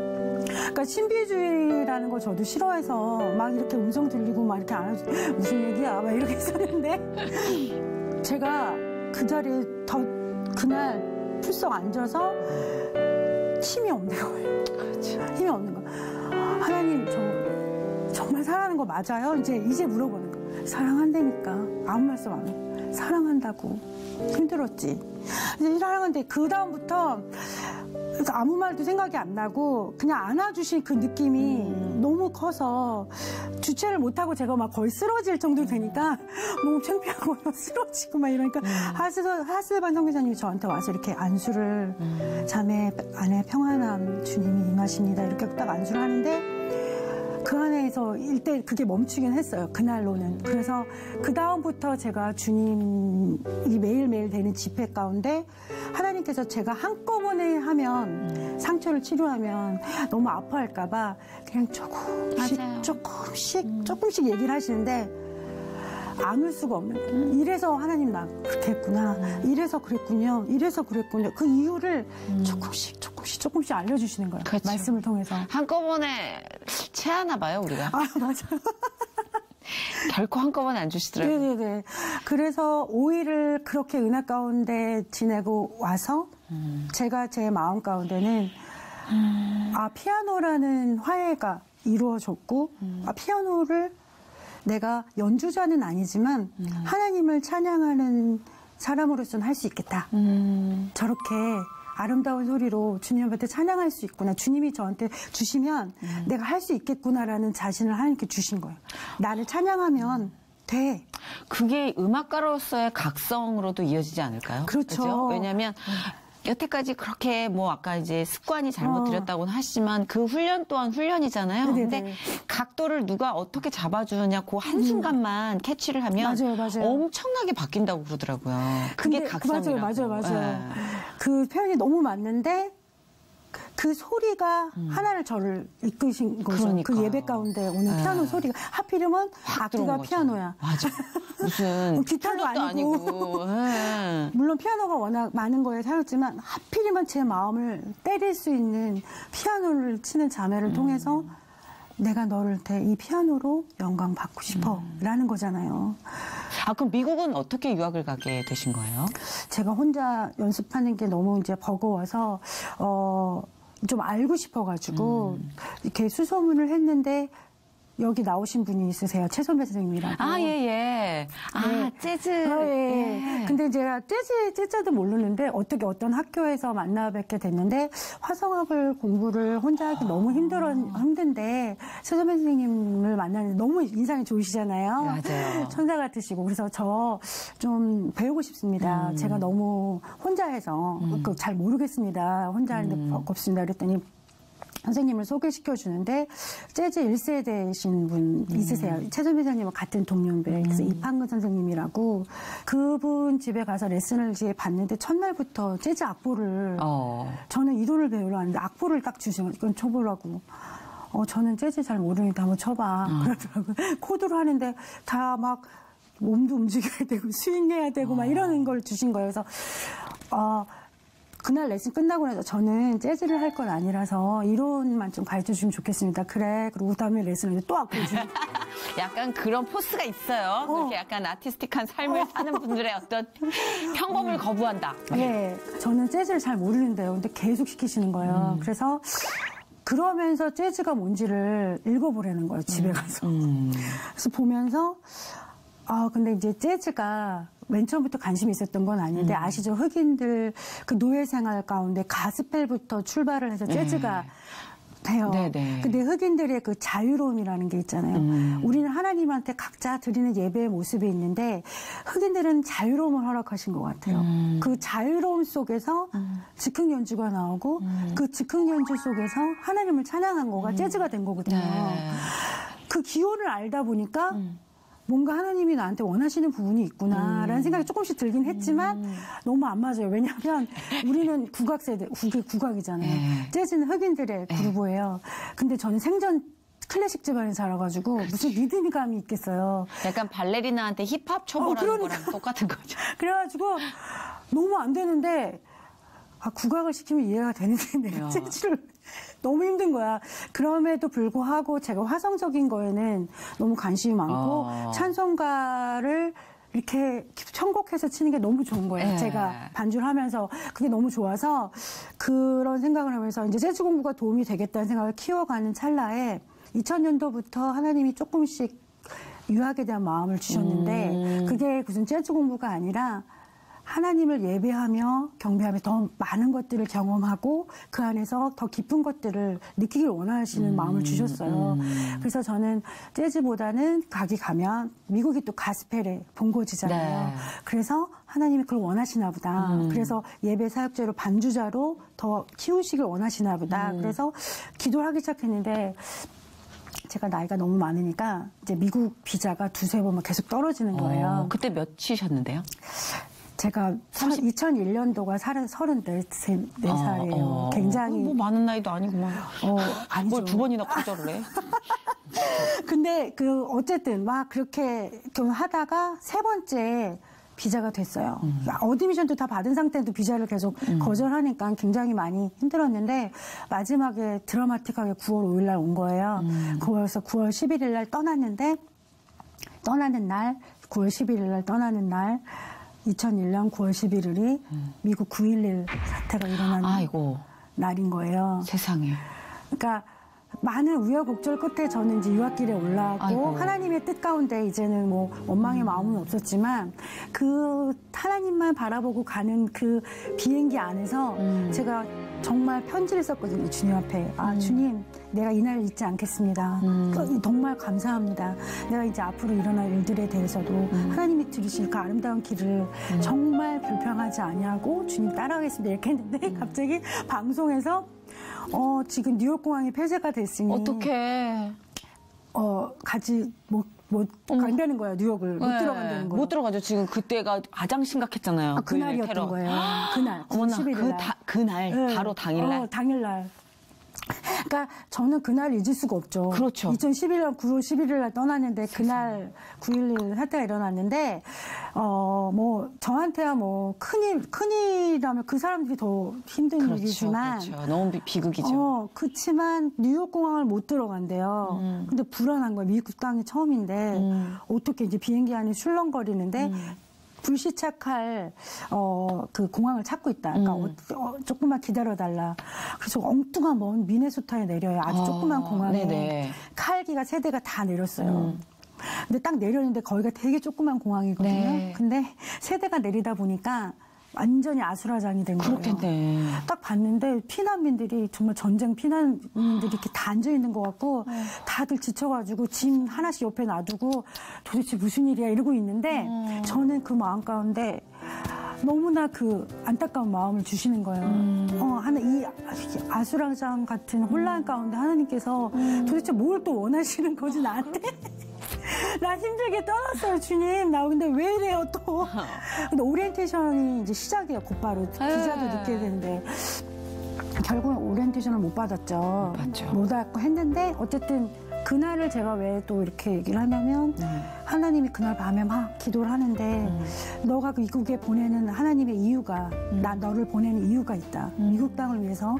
그러니까 신비주의라는 거 저도 싫어해서 막 이렇게 음성 들리고 막 이렇게 안아주 무슨 얘기야 막 이렇게 했었는데 제가 그 자리에 그날 풀썩 앉아서 힘이 없는 거예요. 힘이 없는 거. 하나님 정말 사랑하는 거 맞아요? 이제 물어보는 거. 사랑한다니까 아무 말씀 안 해. 사랑한다고. 힘들었지. 이제 사랑하는데 그 다음부터 아무 말도 생각이 안 나고 그냥 안아주신 그 느낌이 너무 커서 주체를 못하고 제가 막 거의 쓰러질 정도 되니까 너무 창피하고 쓰러지고 막 이러니까 하스반 선교사님이 저한테 와서 이렇게 안수를 자매 안에 평안함 주님이 임하십니다 이렇게 딱 안수를 하는데 그 안에서 일대 그게 멈추긴 했어요. 그날로는. 그래서 그 다음부터 제가 주님이 매일매일 되는 집회 가운데 하나님께서 제가 한꺼번에 하면 상처를 치료하면 너무 아파할까봐 그냥 조금씩 얘기를 하시는데 안 울 수가 없는 거예요. 이래서 하나님 나 그렇게 했구나. 이래서 그랬군요. 그 이유를 조금씩 알려주시는 거예요. 그렇죠. 말씀을 통해서. 한꺼번에 체하나 봐요, 우리가. 맞아요. 결코 한꺼번에 안 주시더라고요. 네네네. 그래서 5일을 그렇게 은하 가운데 지내고 와서 제가 제 마음 가운데는 피아노라는 화해가 이루어졌고 피아노를 내가 연주자는 아니지만 하나님을 찬양하는 사람으로서는 할 수 있겠다. 저렇게 아름다운 소리로 주님 앞에 찬양할 수 있구나. 주님이 저한테 주시면 내가 할 수 있겠구나라는 자신을 하나님께 주신 거예요. 나를 찬양하면 돼. 그게 음악가로서의 각성으로도 이어지지 않을까요? 그렇죠. 왜냐하면 여태까지 그렇게 아까 이제 습관이 잘못 들였다고는 하시지만 그 훈련 또한 훈련이잖아요. 근데 각도를 누가 어떻게 잡아주느냐 그 한순간만 캐치를 하면 맞아요. 엄청나게 바뀐다고 그러더라고요. 그게 각성이라고. 맞아요. 네. 그 표현이 너무 맞는데 그 소리가 하나를 저를 이끄신 거죠. 그러니까. 그 예배 가운데 오는 피아노 소리가 하필이면 악기가 피아노야. 맞아. 무슨 기타도 아니고. 네. 물론 피아노가 워낙 많은 거에 사였지만 하필이면 제 마음을 때릴 수 있는 피아노를 치는 자매를 통해서 내가 너를 이 피아노로 영광 받고 싶어 라는 거잖아요. 그럼 미국은 어떻게 유학을 가게 되신 거예요? 제가 혼자 연습하는 게 너무 이제 버거워서 좀 알고 싶어가지고 이렇게 수소문을 했는데 여기 나오신 분이 있으세요. 최선배 선생님이라고. 예. 재즈. 예. 근데 제가 재즈도 모르는데 어떤 학교에서 만나 뵙게 됐는데 화성학을 공부를 혼자 하기 너무 힘든데 최선배 선생님을 만나는데 너무 인상이 좋으시잖아요. 맞아요. 천사 같으시고. 그래서 저 좀 배우고 싶습니다. 제가 너무 혼자 해서 잘 모르겠습니다. 혼자 하는데 없습니다. 그랬더니 선생님을 소개시켜 주는데 재즈 1세대이신 분 있으세요. 최선미 선생님과 같은 동년배. 그래서 이판근 선생님이라고 그분 집에 가서 레슨을 이제 받는데 첫날부터 재즈 악보를 저는 이론을 배우러 왔는데 악보를 딱 주시면 이건 쳐보라고. 저는 재즈 잘 모르니까 한번 쳐봐. 그러더라고요. 코드로 하는데 다 막 몸도 움직여야 되고 스윙해야 되고 막 이러는 걸 주신 거예요. 그래서 그날 레슨 끝나고 나서 저는 재즈를 할 건 아니라서 이론만 좀 가르쳐 주시면 좋겠습니다. 그래. 그리고 그다음에 레슨을 또 악보 주고. 약간 그런 포스가 있어요. 그렇게 약간 아티스틱한 삶을 사는 분들의 어떤 평범을 거부한다. 네. 저는 재즈를 잘 모르는데요. 근데 계속 시키시는 거예요. 그래서 그러면서 재즈가 뭔지를 읽어보라는 거예요. 집에 가서. 그래서 보면서 근데 이제 재즈가 맨 처음부터 관심이 있었던 건 아닌데 아시죠? 흑인들 그 노예 생활 가운데 가스펠부터 출발을 해서 재즈가 돼요. 네네. 근데 흑인들의 그 자유로움이라는 게 있잖아요. 우리는 하나님한테 각자 드리는 예배의 모습이 있는데 흑인들은 자유로움을 허락하신 것 같아요. 그 자유로움 속에서 즉흥 연주가 나오고 그 즉흥 연주 속에서 하나님을 찬양한 거가 재즈가 된 거거든요. 네. 그 기호를 알다 보니까 뭔가 하나님이 나한테 원하시는 부분이 있구나라는 생각이 조금씩 들긴 했지만 너무 안 맞아요. 왜냐하면 우리는 국악 세대, 국악이잖아요. 재즈는 흑인들의 그루브예요. 근데 저는 생전 클래식 집안에 자라가지고 무슨 리듬감이 있겠어요. 약간 발레리나한테 힙합 초보라는 거랑 똑같은 거죠. 그래가지고 너무 안 되는데 국악을 시키면 이해가 되는데 내가 재즈를 너무 힘든 거야. 그럼에도 불구하고 제가 화성적인 거에는 너무 관심이 많고 찬송가를 이렇게 편곡해서 치는 게 너무 좋은 거예요. 제가 반주를 하면서 그게 너무 좋아서 그런 생각을 하면서 이제 재즈 공부가 도움이 되겠다는 생각을 키워가는 찰나에 2000년도부터 하나님이 조금씩 유학에 대한 마음을 주셨는데 그게 무슨 재즈 공부가 아니라 하나님을 예배하며 경배하며 더 많은 것들을 경험하고 그 안에서 더 깊은 것들을 느끼길 원하시는 마음을 주셨어요. 그래서 저는 재즈보다는 가기 가면 미국이 또 가스펠의 본고지잖아요. 네. 그래서 하나님이 그걸 원하시나 보다. 그래서 예배 사역자로 반주자로 더 키우시길 원하시나 보다. 그래서 기도를 하기 시작했는데 제가 나이가 너무 많으니까 이제 미국 비자가 두세 번만 계속 떨어지는 거예요. 그때 몇이셨는데요? 제가 2001년도가 34살이에요. 굉장히. 뭐 많은 나이도 아니구만. 아니죠. 뭘 두 번이나 거절을 해? 근데 어쨌든 막 그렇게 하다가 세 번째 비자가 됐어요. 어드미션도 다 받은 상태도 비자를 계속 거절하니까 굉장히 많이 힘들었는데 마지막에 드라마틱하게 9월 5일 날 온 거예요. 그래서 9월 11일 날 떠났는데 떠나는 날 9월 11일 날 떠나는 날 2001년 9월 11일이 미국 9.11 사태가 일어나는 날인 거예요. 세상에. 그러니까 많은 우여곡절 끝에 저는 이제 유학길에 올라가고 하나님의 뜻 가운데 이제는 뭐 원망의 마음은 없었지만 그 하나님만 바라보고 가는 그 비행기 안에서 제가 정말 편지를 썼거든요. 주님 앞에. 주님, 내가 이 날 잊지 않겠습니다. 정말 감사합니다. 내가 이제 앞으로 일어날 일들에 대해서도 하나님이 들으실 그 아름다운 길을 정말 불평하지 아니하고 주님 따라가겠습니다. 이렇게 했는데 갑자기 방송에서 지금 뉴욕 공항이 폐쇄가 됐으니 어떡해. 가지 못 간다는 거야. 뉴욕을 못 들어간다는 거야. 못 들어가죠. 지금 그때가 가장 심각했잖아요. 그날이었던 거예요. 그날. 어머나, 11일 날. 그날 네. 바로 당일날. 당일날. 그러니까 저는 그날 잊을 수가 없죠. 그렇죠. 2011년 9월 11일 날 떠났는데 그날 9.11 사태가 일어났는데 뭐 저한테야 뭐 큰일이라면 그 사람들이 더 힘든 일이지만 그렇죠. 너무 비극이죠. 그렇지만 뉴욕 공항을 못 들어간대요. 근데 불안한 거예요. 미국 땅이 처음인데 어떻게 이제 비행기 안이 술렁거리는데 불시착할 그 공항을 찾고 있다. 그러니까 조금만 기다려달라. 그래서 엉뚱한 먼 미네소타에 내려요. 아주 조그만 공항에 네네. 칼기가 세 대가 다 내렸어요. 근데 딱 내렸는데 거기가 되게 조그만 공항이거든요. 네. 근데 세 대가 내리다 보니까 완전히 아수라장이 된 거예요. 그렇겠네. 딱 봤는데 피난민들이 정말 전쟁 피난민들이 이렇게 다 앉아 있는 것 같고 다들 지쳐가지고 짐 하나씩 옆에 놔두고 도대체 무슨 일이야 이러고 있는데 저는 그 마음 가운데 너무나 그 안타까운 마음을 주시는 거예요. 이 아수라장 같은 혼란 가운데 하나님께서 도대체 뭘 또 원하시는 거지 나한테? 나 힘들게 떠났어요, 주님. 나 근데 왜 이래요, 또. 근데 오리엔테이션이 이제 시작이에요, 곧바로. 기자도 늦게 되는데. 결국은 오리엔테이션을 못 받았죠. 못 받고 했는데, 어쨌든 그날을 제가 왜 또 이렇게 얘기를 하냐면, 하나님이 그날 밤에 막 기도를 하는데, 너가 그 미국에 보내는 하나님의 이유가, 너를 보내는 이유가 있다. 미국 땅을 위해서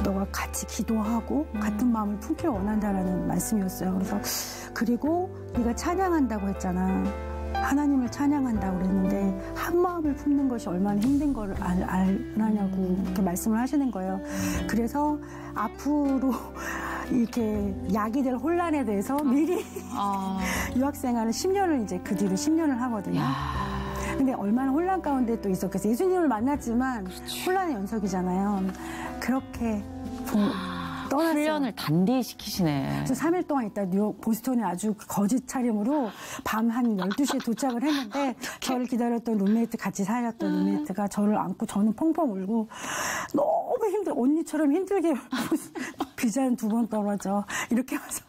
너가 같이 기도하고 같은 마음을 품기를 원한다라는 말씀이었어요. 그래서 그리고 네가 찬양한다고 했잖아. 하나님을 찬양한다고 그랬는데 한 마음을 품는 것이 얼마나 힘든 걸 알라냐고 이렇게 말씀을 하시는 거예요. 그래서 앞으로 이렇게 야기될 혼란에 대해서 미리 유학생활을 10년을 이제 그 뒤로 10년을 하거든요. 근데 얼마나 혼란 가운데 또 있었겠어요. 예수님을 만났지만 혼란의 연속이잖아요. 그렇게 떠났어요. 훈련을 단디히 시키시네. 그래서 3일 동안 있다 뉴욕 보스턴에 아주 거짓 차림으로 밤 한 12시에 도착을 했는데 저를 기다렸던 룸메이트 같이 살았던 룸메이트가 저를 안고 저는 펑펑 울고 너무 언니처럼 힘들게 비자는 2번 떨어져 이렇게 와서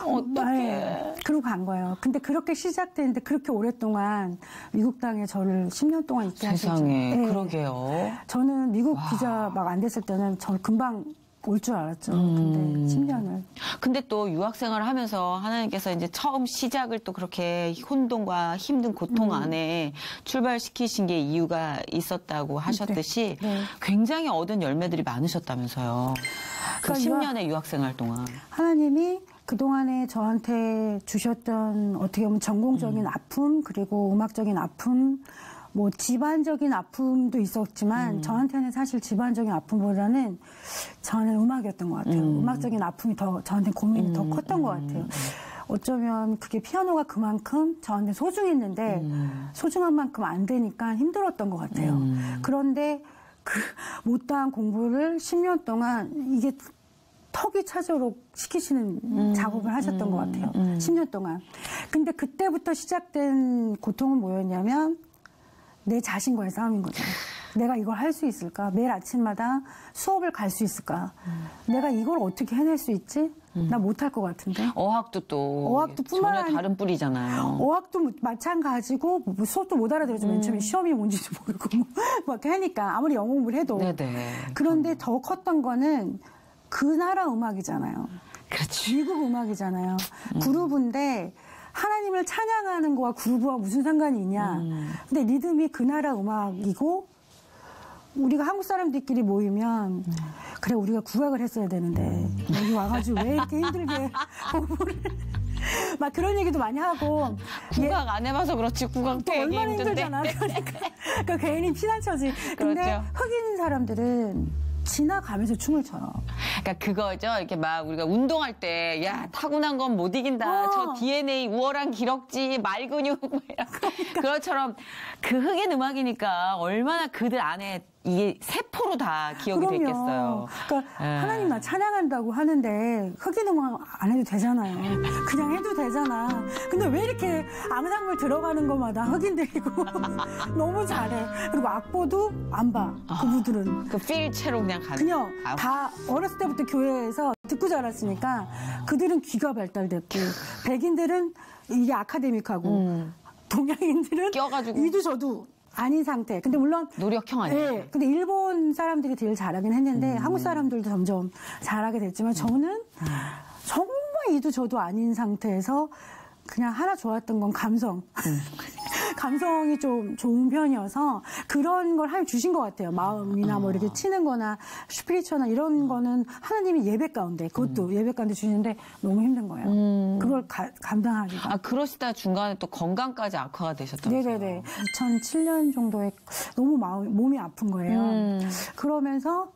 어떡해. 그러고 간 거예요. 근데 그렇게 시작됐는데 그렇게 오랫동안 미국 땅에 저를 10년 동안 있게 하셨죠. 세상에 네. 그러게요. 저는 미국 비자 막 안 됐을 때는 저 금방 올 줄 알았죠. 근데 10년을. 근데 또 유학생활을 하면서 하나님께서 이제 처음 시작을 또 그렇게 혼돈과 힘든 고통 안에 출발시키신 게 이유가 있었다고 하셨듯이 네. 굉장히 얻은 열매들이 많으셨다면서요. 그 그러니까 10년의 유학생활 동안. 하나님이 그동안에 저한테 주셨던 어떻게 보면 전공적인 아픔 그리고 음악적인 아픔 뭐 집안적인 아픔도 있었지만 저한테는 사실 집안적인 아픔보다는 저는 음악이었던 것 같아요. 음악적인 아픔이 더 저한테 고민이 더 컸던 것 같아요. 어쩌면 그게 피아노가 그만큼 저한테 소중했는데 소중한 만큼 안 되니까 힘들었던 것 같아요. 그런데 그 못다한 공부를 10년 동안 이게 턱이 차도록 시키시는 작업을 하셨던 것 같아요. 10년 동안. 근데 그때부터 시작된 고통은 뭐였냐면 내 자신과의 싸움인 거죠. 내가 이걸 할 수 있을까? 매일 아침마다 수업을 갈 수 있을까? 내가 이걸 어떻게 해낼 수 있지? 나 못할 것 같은데. 어학도 또 어학도 뿐만 전혀 아니- 다른 뿌리잖아요. 어학도 마찬가지고 뭐 수업도 못 알아들어서 맨 처음에 시험이 뭔지도 모르고 막 이렇게 하니까 아무리 영어 공부를 해도. 네네. 그런데 더 컸던 거는 그 나라 음악이잖아요. 그렇지. 미국 음악이잖아요. 그루브인데 하나님을 찬양하는 거와 그루브와 무슨 상관이 있냐. 근데 리듬이 그 나라 음악이고 우리가 한국 사람들끼리 모이면 그래 우리가 국악을 했어야 되는데 여기 와가지고 왜 이렇게 힘들게 공부를 막 그런 얘기도 많이 하고 국악 안 해봐서 그렇지 국악 또 되게 얼마나 힘든데. 힘들잖아. 그러니까 괜히 피난처지. 근데 그렇죠. 흑인 사람들은 지나가면서 춤을 춰요. 그러니까 그거죠. 이렇게 막 우리가 운동할 때, 야, 타고난 건 못 이긴다. 저 DNA, 우월한 기럭지, 말근육. 뭐 이런. 그것처럼 그 흑인 음악이니까 얼마나 그들 안에 이게 세포로 다 기억이 그럼요. 됐겠어요. 그러니까 예. 하나님 나 찬양한다고 하는데 흑인 음악 안 해도 되잖아요. 그냥 해도 되잖아. 근데 왜 이렇게 앙상블 들어가는 것마다 흑인들이고 너무 잘해. 그리고 악보도 안 봐. 그분들은. 그 필체로 그냥 가는. 그냥 아, 다 어렸을 때부터 교회에서 듣고 자랐으니까 그들은 귀가 발달됐고 백인들은 이게 아카데믹하고 동양인들은 껴가지고. 이도 저도 아닌 상태. 근데 물론 노력형 아니에요? 네. 근데 일본 사람들이 제일 잘하긴 했는데 한국 사람들도 점점 잘하게 됐지만 저는 정말 이도 저도 아닌 상태에서 그냥 하나 좋았던 건 감성. 감성이 좀 좋은 편이어서 그런 걸 하나님 주신 것 같아요. 마음이나 뭐 이렇게 치는 거나 스피리추얼나 이런 거는 하나님이 예배 가운데 그것도 예배 가운데 주시는데 너무 힘든 거예요. 그걸 감당하기가. 아, 그러시다 중간에 또 건강까지 악화가 되셨다면서요? 네네네. 2007년 정도에 너무 몸이 아픈 거예요. 그러면서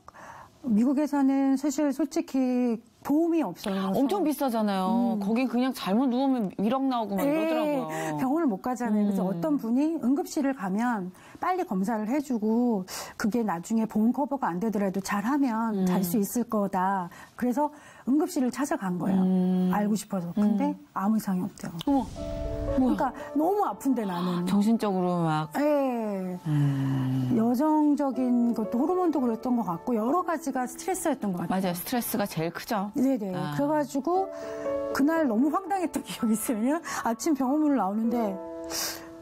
미국에서는 사실 솔직히 보험이 없어요. 엄청 비싸잖아요. 거긴 그냥 잘못 누우면 위력 나오고 막 네, 이러더라고요. 병원을 못 가잖아요. 그래서 어떤 분이 응급실을 가면 빨리 검사를 해주고 그게 나중에 보험 커버가 안 되더라도 잘하면 잘 수 있을 거다. 그래서 응급실을 찾아간 거예요. 알고 싶어서. 근데 아무 이상이 없대요. 어머. 그러니까 너무 아픈데 나는. 정신적으로 막. 예. 여정적인 것도 호르몬도 그랬던 것 같고 여러 가지가 스트레스였던 것 같아요. 맞아요. 스트레스가 제일 크죠. 네네. 아. 그래가지고 그날 너무 황당했던 기억이 있어요. 아침 병원문을 나오는데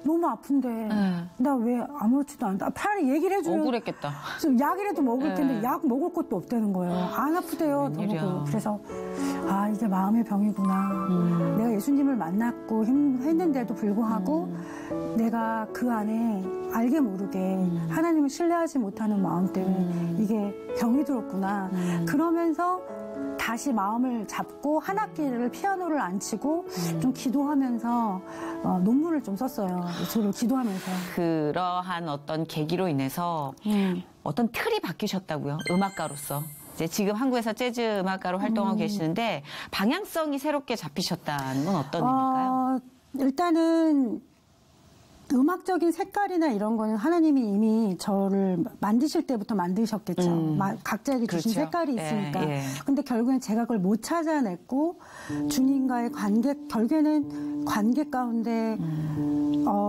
너무 아픈데 나 왜 아무렇지도 않다. 차라리 얘기를 해주면 억울했겠다. 좀 약이라도 먹을 텐데 네. 약 먹을 것도 없다는 거예요. 안 아프대요. 웬일이야. 더보고. 그래서 아 이게 마음의 병이구나. 내가 예수님을 만났고 했는데도 불구하고 내가 그 안에 알게 모르게 하나님을 신뢰하지 못하는 마음 때문에 이게 병이 들었구나. 그러면서 다시 마음을 잡고 한 학기를 피아노를 안 치고 좀 기도하면서 논문을 좀 썼어요. 저를 기도하면서. 그러한 어떤 계기로 인해서 어떤 틀이 바뀌셨다고요. 음악가로서. 이제 지금 한국에서 재즈 음악가로 활동하고 계시는데 방향성이 새롭게 잡히셨다는 건 어떤 의미일까요? 일단은 음악적인 색깔이나 이런 거는 하나님이 이미 저를 만드실 때부터 만드셨겠죠. 각자에게 주신 그렇죠. 색깔이 있으니까. 예. 근데 결국엔 제가 그걸 못 찾아냈고 주님과의 관계, 결국에는 관계 가운데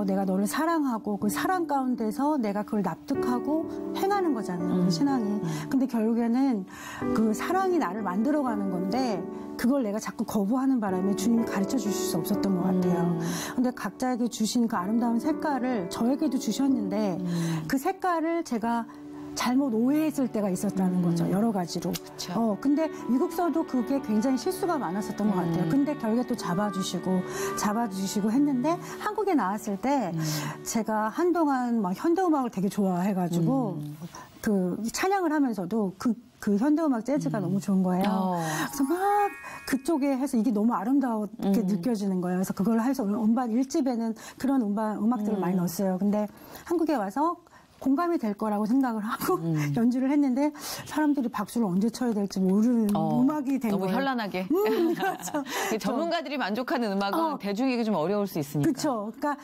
내가 너를 사랑하고 그 사랑 가운데서 내가 그걸 납득하고 행하는 거잖아요. 그 신앙이. 근데 결국에는 그 사랑이 나를 만들어가는 건데 그걸 내가 자꾸 거부하는 바람에 주님이 가르쳐 주실 수 없었던 것 같아요. 근데 각자에게 주신 그 아름다운 색깔을 저에게도 주셨는데 그 색깔을 제가 잘못 오해했을 때가 있었다는 거죠. 여러 가지로. 그쵸. 근데 미국서도 그게 굉장히 실수가 많았었던 것 같아요. 근데 결국에 또 잡아주시고 했는데 한국에 나왔을 때 제가 한동안 막 현대음악을 되게 좋아해가지고 그 찬양을 하면서도 그 현대음악 재즈가 너무 좋은 거예요. 그래서 막 그쪽에 해서 이게 너무 아름다웠게 느껴지는 거예요. 그래서 그걸 해서 음반 1집에는 그런 음악들을 많이 넣었어요. 근데 한국에 와서 공감이 될 거라고 생각을 하고 연주를 했는데 사람들이 박수를 언제 쳐야 될지 모르는 음악이 된 너무 거예요. 현란하게. 그렇죠. 전문가들이 만족하는 음악은 대중에게 좀 어려울 수 있으니까. 그렇죠. 그러니까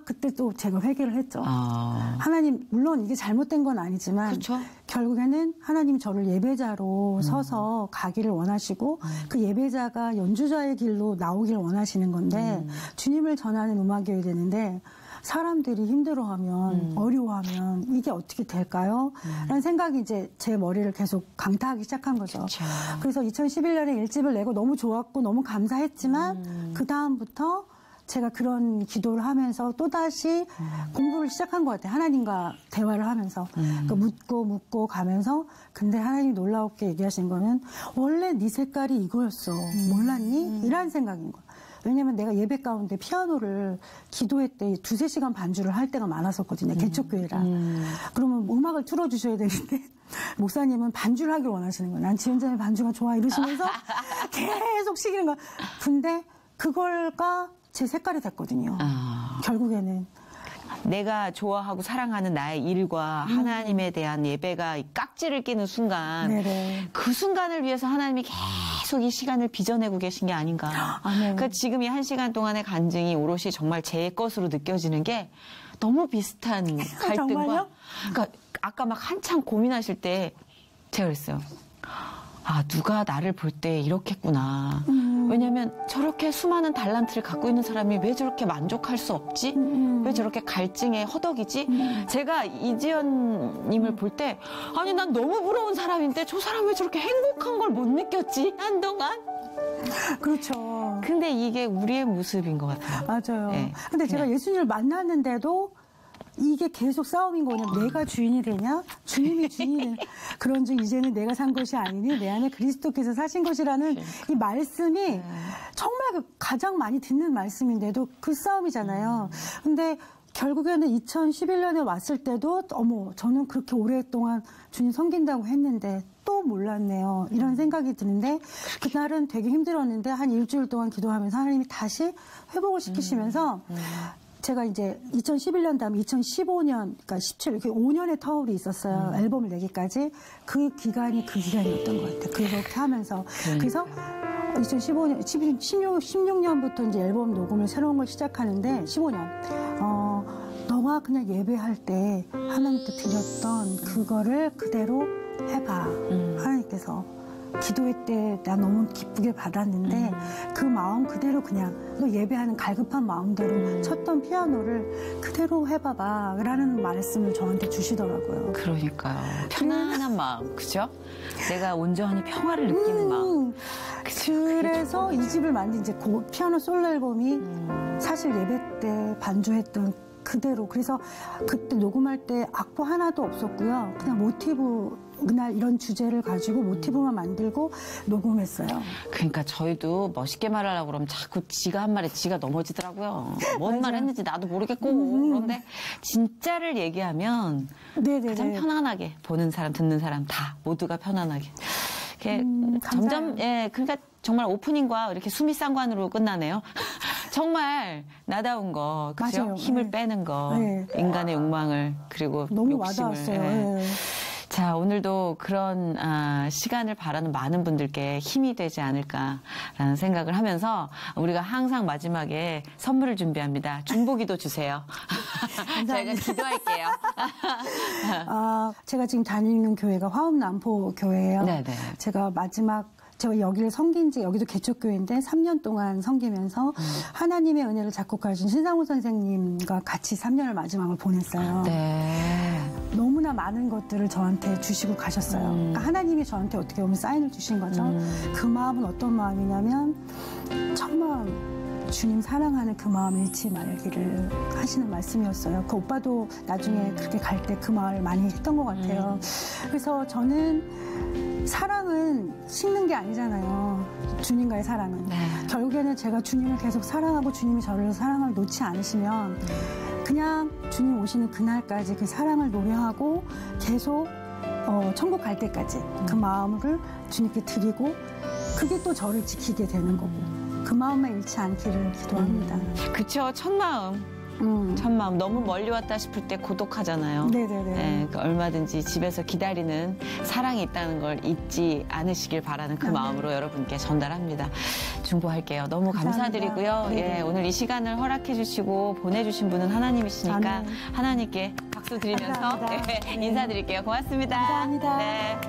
그때 또 제가 회개를 했죠. 아. 하나님, 물론 이게 잘못된 건 아니지만 그쵸. 결국에는 하나님 저를 예배자로 서서 가기를 원하시고 그 예배자가 연주자의 길로 나오길 원하시는 건데 주님을 전하는 음악이어야 되는데 사람들이 힘들어하면 어려워하면 이게 어떻게 될까요? 라는 생각이 이제 제 머리를 계속 강타하기 시작한 거죠. 그쵸. 그래서 2011년에 1집을 내고 너무 좋았고 너무 감사했지만 그 다음부터 제가 그런 기도를 하면서 또다시 공부를 시작한 것 같아요. 하나님과 대화를 하면서. 그러니까 묻고 가면서 근데 하나님이 놀라웠게 얘기하신 거는 원래 네 색깔이 이거였어. 몰랐니? 이런 생각인 거예요. 왜냐면 내가 예배 가운데 피아노를 기도회 때 2-3시간 반주를 할 때가 많았었거든요. 개척교회라. 그러면 음악을 틀어주셔야 되는데 목사님은 반주를 하길 원하시는 거예요. 난 지은자의 반주가 좋아 이러시면서 계속 시키는 거야. 근데 그걸가 제 색깔이 됐거든요. 결국에는. 내가 좋아하고 사랑하는 나의 일과 하나님에 대한 예배가 깍지를 끼는 순간 네네. 그 순간을 위해서 하나님이 계속 이 시간을 빚어내고 계신 게 아닌가. 그러니까 지금 이 1시간 동안의 간증이 오롯이 정말 제 것으로 느껴지는 게 너무 비슷한 갈등과 정말요? 그러니까 아까 막 한참 고민하실 때 제가 그랬어요. 누가 나를 볼 때 이렇겠구나. 왜냐면 저렇게 수많은 달란트를 갖고 있는 사람이 왜 저렇게 만족할 수 없지? 왜 저렇게 갈증에 허덕이지? 제가 이지연님을 볼 때 아니 난 너무 부러운 사람인데 저 사람 왜 저렇게 행복한 걸 못 느꼈지? 한동안? 그렇죠. 근데 이게 우리의 모습인 것 같아요. 맞아요. 네. 근데 제가 예수님을 만났는데도 이게 계속 싸움인 거냐. 내가 주인이 되냐? 주님이 주인이 되냐? 그런즉 이제는 내가 산 것이 아니니 내 안에 그리스도께서 사신 것이라는 이 말씀이 정말 가장 많이 듣는 말씀인데도 그 싸움이잖아요. 근데 결국에는 2011년에 왔을 때도 저는 그렇게 오랫동안 주님 섬긴다고 했는데 또 몰랐네요. 이런 생각이 드는데 그날은 되게 힘들었는데 한 일주일 동안 기도하면서 하나님이 다시 회복을 시키시면서 제가 이제 2011년 다음에 2015년, 그러니까 17, 이렇게 5년의 터울이 있었어요. 앨범을 내기까지. 그 기간이 그 기간이었던 것 같아요. 그렇게 하면서. 그래서 2015년, 16년부터 이제 앨범 녹음을 새로운 걸 시작하는데 15년. 너무 너와 그냥 예배할 때 하나님께 드렸던 그거를 그대로 해봐. 하나님께서 기도회 때 나 너무 기쁘게 받았는데 그 마음 그대로 그냥 너 예배하는 갈급한 마음대로 쳤던 피아노를 그대로 해봐봐 라는 말씀을 저한테 주시더라고요. 그러니까요. 편안한 마음, 그죠? 내가 온전히 평화를 느끼는 마음. 그래서 이 집을 만든 이제 피아노 솔로 앨범이 사실 예배 때 반주했던 그대로. 그래서 그때 녹음할 때 악보 하나도 없었고요. 그냥 모티브 그날 이런 주제를 가지고 모티브만 만들고 녹음했어요. 그러니까 저희도 멋있게 말하려고 그러면 자꾸 지가 한 말에 지가 넘어지더라고요. 뭔 말 했는지 나도 모르겠고. 그런데 진짜를 얘기하면 네네네. 가장 편안하게 보는 사람, 듣는 사람 다 모두가 편안하게. 이렇게 점점 그러니까 정말 오프닝과 이렇게 수미상관으로 끝나네요. 정말 나다운 거, 그죠? 맞아요. 힘을 빼는 거, 인간의 욕망을 그리고 너무 욕심을. 와닿았어요. 네. 자, 오늘도 그런 시간을 바라는 많은 분들께 힘이 되지 않을까라는 생각을 하면서 우리가 항상 마지막에 선물을 준비합니다. 중보기도 주세요. 저희가 기도할게요. 제가 지금 다니는 교회가 화엄남포 교회예요. 네네. 제가 여기를 섬긴 지, 여기도 개척교회인데 3년 동안 섬기면서 하나님의 은혜를 작곡하신 신상우 선생님과 같이 3년을 마지막을 보냈어요. 네. 너무나 많은 것들을 저한테 주시고 가셨어요. 그러니까 하나님이 저한테 어떻게 보면 사인을 주신 거죠. 그 마음은 어떤 마음이냐면 정말 주님 사랑하는 그 마음 잃지 말기를 하시는 말씀이었어요. 그 오빠도 나중에 그렇게 갈 때 그 말을 많이 했던 것 같아요. 그래서 저는 사랑은 식는 게 아니잖아요. 주님과의 사랑은. 네. 결국에는 제가 주님을 계속 사랑하고 주님이 저를 사랑을 놓지 않으시면 그냥 주님 오시는 그날까지 그 사랑을 노래하고 계속 천국 갈 때까지 그 마음을 주님께 드리고 그게 또 저를 지키게 되는 거고 그 마음만 잃지 않기를 기도합니다. 그쵸, 첫 마음. 너무 멀리 왔다 싶을 때 고독하잖아요. 네네네. 네, 그 얼마든지 집에서 기다리는 사랑이 있다는 걸 잊지 않으시길 바라는 그 마음으로 여러분께 전달합니다. 중보할게요. 너무 감사합니다. 감사드리고요. 네네. 예, 오늘 이 시간을 허락해 주시고 보내주신 분은 하나님이시니까 아멘. 하나님께 박수 드리면서 감사합니다. 예, 인사드릴게요. 고맙습니다. 감사합니다. 네.